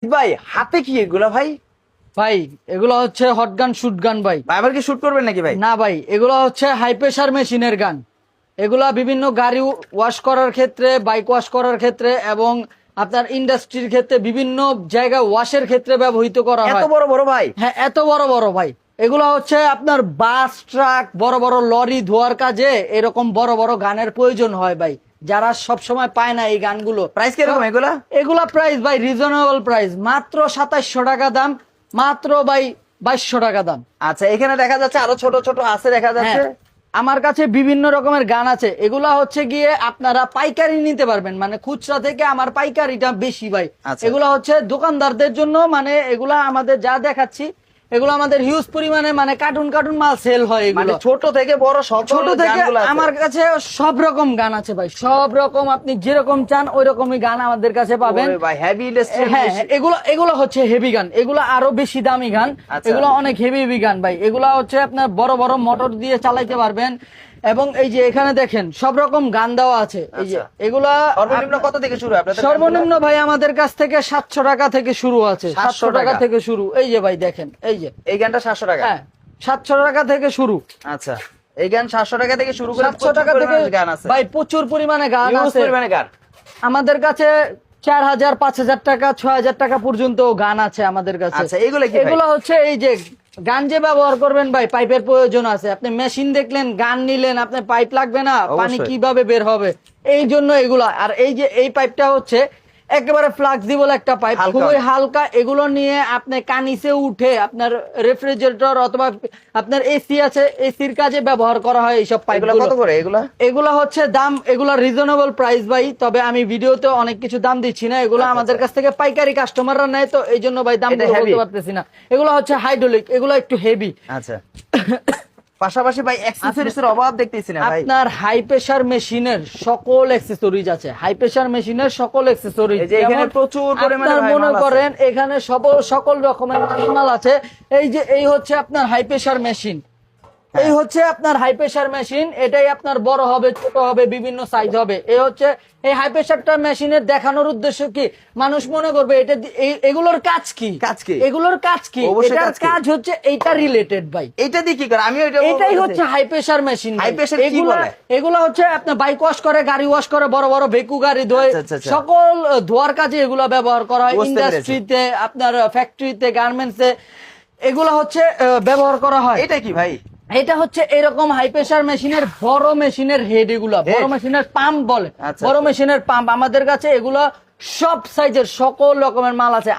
ভাই হাতে কি এগুলা ভাই? ভাই এগুলো হচ্ছে হট গান শুট গান ভাই। ভাই আবার কি শুট করবেন নাকি ভাই? না ভাই, এগুলো হচ্ছে হাই প্রেসার মেশিনের গান। এগুলা বিভিন্ন গাড়ি ওয়াশ করার ক্ষেত্রে, বাইক ওয়াশ করার ক্ষেত্রে এবং আপনার ইন্ডাস্ট্রির ক্ষেত্রে, বিভিন্ন জায়গায় ওয়াশের ক্ষেত্রে ব্যবহৃত করা এত হয়। বড় বড় ভাই? হ্যাঁ, এত বড় বড় ভাই। এগুলো হচ্ছে আপনার বাস, ট্রাক, বড় বড় লরি ধোয়ার কাজে এরকম বড় বড় গানের প্রয়োজন হয় ভাই, যারা সব সময় পায় না এই গানগুলো। প্রাইস কিরকম এগুলা? এগুলা প্রাইস ভাই রিজনেবল প্রাইস, মাত্র 2700 টাকা দাম, মাত্র ভাই 2200 টাকা দাম। আচ্ছা, এখানে দেখা যাচ্ছে আরো ছোট ছোট আছে দেখা যাচ্ছে। হ্যাঁ, আমার কাছে বিভিন্ন রকমের গান আছে। এগুলা হচ্ছে গিয়ে আপনারা পাইকারি নিতে পারবেন, মানে খুচরা থেকে আমার পাইকারিটা বেশি ভাই। আচ্ছা। এগুলা হচ্ছে দোকানদারদের জন্য, মানে এগুলা আমাদের যা দেখাচ্ছি এগুলো আমাদের হিউজ পরিমাণে, মানে কার্টুন কার্টুন মাল সেল হয়। মানে এগুলো ছোট থেকে বড় সব ছোট থেকে গানগুলো আছে। আমার কাছে সব রকম গান আছে ভাই, সব রকম। আপনি যেরকম চান ওই রকমই গান আমাদের কাছে পাবেন। ওরে ভাই হেভি ইন্ডাস্ট্রি। হ্যাঁ, এগুলো হচ্ছে হেভি গান, এগুলো আরো বেশি দামি গান। আচ্ছা। এগুলো অনেক হেভি হেভি গান ভাই। এগুলো হচ্ছে আপনার বড় বড় মোটর দিয়ে চালাইতে পারবেন। এবং এই যে এখানে দেখেন সব রকম গান দেওয়া আছে। এই যে আচ্ছা। এগুলা সর্বনিম্ন কত থেকে শুরু আপনাদের? সর্বনিম্ন ভাই আমাদের কাছ থেকে 700 টাকা থেকে শুরু আছে। 700 টাকা টাকা থেকে শুরু। এই যে ভাই দেখেন, এই যে এই গানটা 700 টাকা? হ্যাঁ, 700 টাকা থেকে শুরু। আচ্ছা, এই গান 700 টাকা থেকে শুরু করে 700 টাকা থেকে গান আছে ভাই, প্রচুর পরিমাণে গান হিউজ আছে পরিমাণে গান আমাদের কাছে। 4000, 5000 টাকা, 6000 টাকা পর্যন্ত গান আছে আমাদের কাছে। আচ্ছা, এগুলো কি ভাই? এগুলো হচ্ছে এই যে গান যে ব্যবহার করবেন ভাই, পাইপের প্রয়োজন আছে। আপনি মেশিন দেখলেন, গান নিলেন, আপনার পাইপ লাগবে না, পানি অবশ্যই। কিভাবে বের হবে, এই জন্য এগুলা। আর এই যে এই পাইপটা হচ্ছে একেবারে ফ্লেক্সিবল একটা পাইপ, হালকা। খুবই হালকা। এগুলো নিয়ে আপনি কানিসে উঠে আপনার রেফ্রিজারেটর অথবা আপনার এসি আছে, এসির কাজে ব্যবহার করা হয় এইসব পাইপ। এগুলো কত করে এগুলা? এগুলা হচ্ছে দাম, এগুলা রিজনেবল প্রাইস ভাই। তবে আমি ভিডিওতে অনেক কিছু দাম দিচ্ছি না। এগুলো আচ্ছা, আমাদের কাছ থেকে পাইকারি কাস্টমাররা নেয়, তো এই জন্য ভাই দাম এটা heavy? বলতে পারতেছি না। এগুলো হচ্ছে হাইড্রোলিক, এগুলো একটু হেভি। আচ্ছা, পাশাপাশি ভাই অ্যাকসেসরিজ এর অভাব দেখতেছি না ভাই। আপনার হাই প্রেসার মেশিনের সকল অ্যাক্সেসরিজ আছে। হাই প্রেসার মেশিনের সকল অ্যাক্সেসরিজ, এই যে এখানে প্রচুর পরিমাণে ভাই মনে মাল আছে। করেন এখানে সকল রকমের মাল আছে। এই যে এই হচ্ছে আপনার হাই প্রেসার মেশিন, এই হচ্ছে আপনার হাই প্রেসার মেশিন। এটাই আপনার বড় হবে, ছোট হবে, বিভিন্ন সাইজ হবে। এই হচ্ছে এই হাই প্রেসারটা মেশিনের দেখানোর উদ্দেশ্য কি, মানুষ মনে করবে এটা এগুলোর কাজ কি, কাজ কি? এগুলোর কাজ কি? অবশ্যই এটার কাজ কি? কাজ হচ্ছে এইটা রিলেটেড ভাই। এইটা দিয়ে কি করে? আমি এটাই হচ্ছে high pressure machine. High pressure কি বলে? এগুলো হচ্ছে আপনার বাইক ওয়াশ করে, গাড়ি ওয়াশ করে, বড় বড় ভেকু গাড়ি ধোয়, আচ্ছা, আচ্ছা, আচ্ছা। সকল ধোয়ার কাজে এগুলো ব্যবহার করা হয়। বুঝতে পেরেছি। ইন্ডাস্ট্রিতে, আপনার ফ্যাক্টরিতে, গার্মেন্টসে এগুলো হচ্ছে ব্যবহার করা হয়। এটা কি ভাই? এটা হচ্ছে এরকম হাই প্রেসার মেশিনের বড় মেশিনের হেড, এগুলা বড় মেশিনের পাম্প বলে। আচ্ছা, বড় আচ্ছা। মেশিনের পাম্প আমাদের কাছে, এগুলা সব সাইজের সকল রকমের মাল আছে।